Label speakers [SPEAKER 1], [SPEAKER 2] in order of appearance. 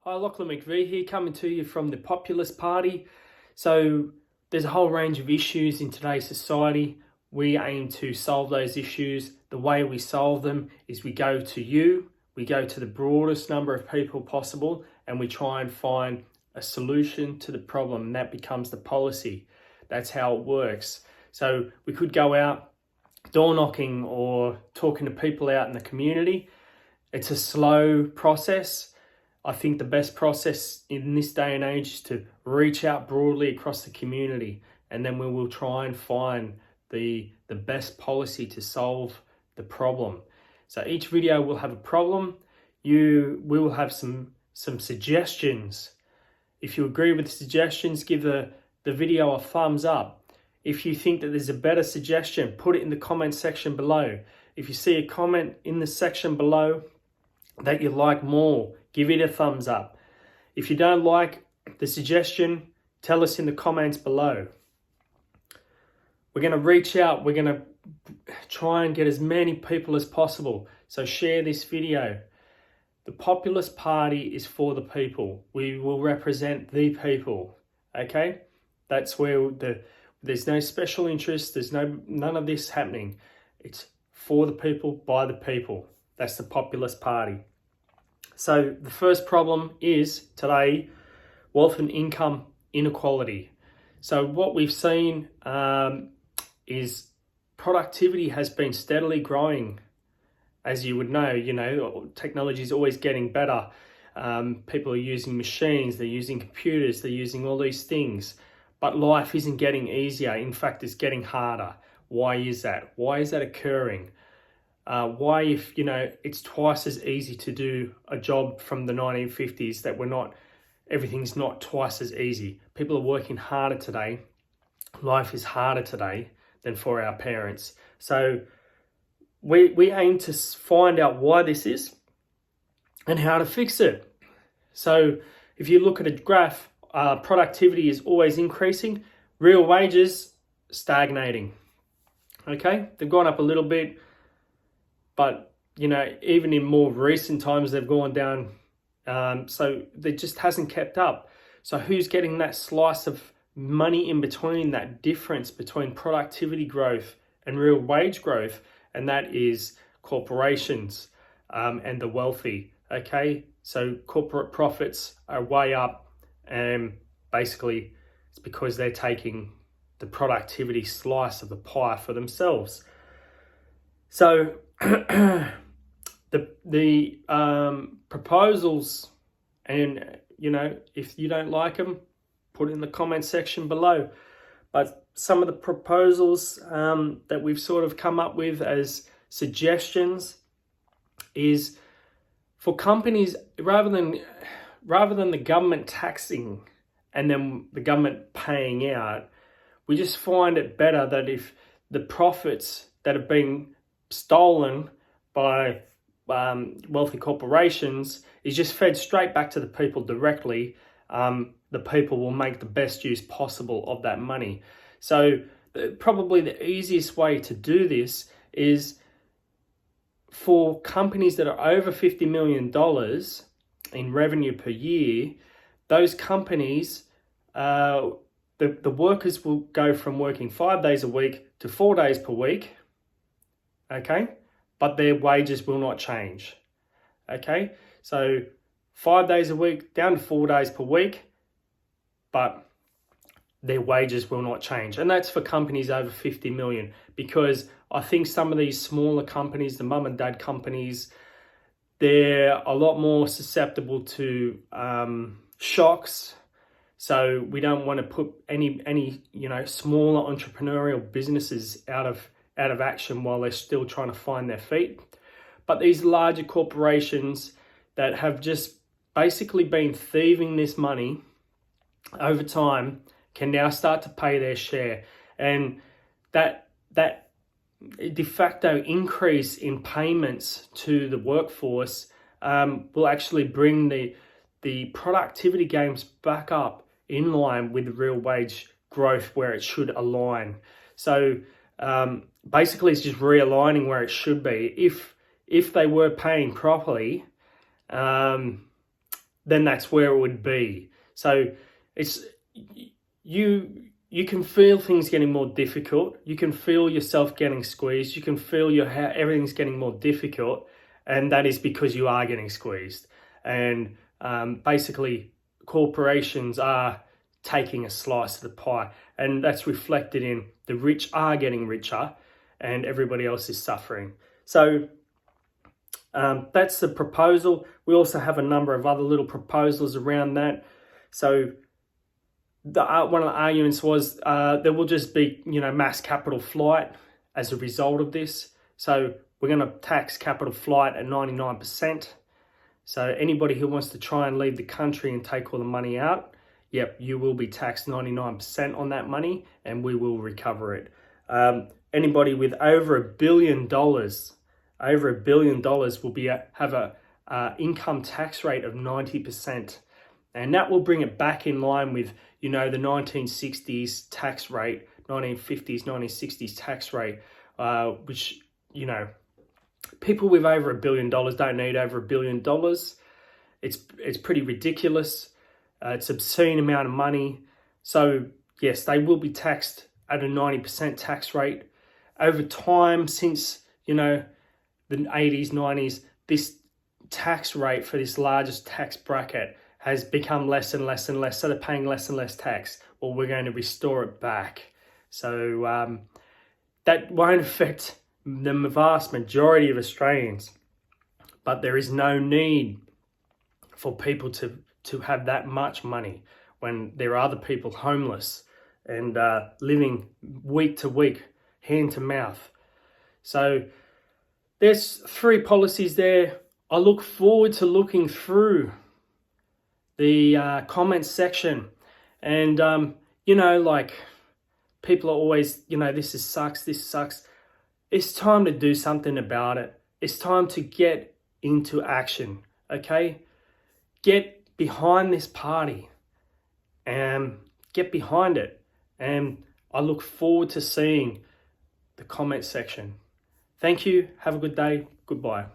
[SPEAKER 1] Hi, Lachlan McVie here, coming to you from the Populist Party. So there's a whole range of issues in today's society. We aim to solve those issues. The way we solve them is we go to the broadest number of people possible, and we try and find a solution to the problem, and that becomes the policy. That's how it works. So we could go out door knocking or talking to people out in the community. It's a slow process. I think the best process in this day and age is to reach out broadly across the community, and then we will try and find the best policy to solve the problem. So each video will have a problem. We will have some suggestions. If you agree with the suggestions, give the video a thumbs up. If you think that there's a better suggestion, put it in the comment section below. If you see a comment in the section below that you like more, give it a thumbs up. If you don't like the suggestion, tell us in the comments below. We're going to reach out. We're going to try and get as many people as possible. So share this video. The Populist Party is for the people. We will represent the people. Okay? That's where there's no special interest. There's none of this happening. It's for the people, by the people. That's the Populist Party. So the first problem is today, wealth and income inequality. So what we've seen is productivity has been steadily growing. As you would know, technology is always getting better. People are using machines, they're using computers, they're using all these things. But life isn't getting easier. In fact, it's getting harder. Why is that? Why is that occurring? Why, if it's twice as easy to do a job from the 1950s, that everything's not twice as easy. People are working harder today. Life is harder today than for our parents. So we aim to find out why this is and how to fix it. So if you look at a graph, productivity is always increasing, real wages stagnating. Okay, they've gone up a little bit, but even in more recent times they've gone down. So they just hasn't kept up. So who's getting that slice of money in between, that difference between productivity growth and real wage growth? And that is corporations and the wealthy. Okay, so corporate profits are way up, and basically it's because they're taking the productivity slice of the pie for themselves. So the proposals, and if you don't like them, put it in the comment section below. But some of the proposals that we've sort of come up with as suggestions is for companies, rather than the government taxing and then the government paying out, we just find it better that if the profits that have been stolen by wealthy corporations is just fed straight back to the people directly, the people will make the best use possible of that money. So probably the easiest way to do this is for companies that are over $50 million in revenue per year. Those companies, the workers will go from working 5 days a week to 4 days per week. Okay, but their wages will not change. Okay, so 5 days a week down to 4 days per week, but their wages will not change. And that's for companies over 50 million, because I think some of these smaller companies, the mum and dad companies, they're a lot more susceptible to shocks. So we don't want to put any smaller entrepreneurial businesses out of action while they're still trying to find their feet. But these larger corporations that have just basically been thieving this money over time can now start to pay their share. And that de facto increase in payments to the workforce will actually bring the productivity gains back up in line with the real wage growth where it should align. So basically it's just realigning where it should be. If they were paying properly, then that's where it would be. So it's you can feel things getting more difficult. You can feel yourself getting squeezed. You can feel everything's getting more difficult, and that is because you are getting squeezed. And basically, corporations are taking a slice of the pie, and that's reflected in the rich are getting richer, and everybody else is suffering. So that's the proposal. We also have a number of other little proposals around that. So one of the arguments was there will just be, mass capital flight as a result of this. So we're going to tax capital flight at 99%. So anybody who wants to try and leave the country and take all the money out, yep, you will be taxed 99% on that money, and we will recover it. Anybody with over $1 billion, will have a income tax rate of 90%. And that will bring it back in line with, the 1960s tax rate, 1950s, 1960s tax rate, which, people with over $1 billion don't need over $1 billion. It's pretty ridiculous. It's an obscene amount of money. So yes, they will be taxed at a 90% tax rate. Over time, since, the 80s, 90s, this tax rate for this largest tax bracket has become less and less and less. So they're paying less and less tax. Well, we're going to restore it back. So that won't affect the vast majority of Australians. But there is no need for people to have that much money when there are other people homeless and living week to week, hand to mouth. So there's 3 policies there. I look forward to looking through the comments section, and people are always, this sucks. It's time to do something about it. It's time to get into action. Okay, get behind this party and get behind it. And I look forward to seeing the comment section. Thank you. Have a good day. Goodbye.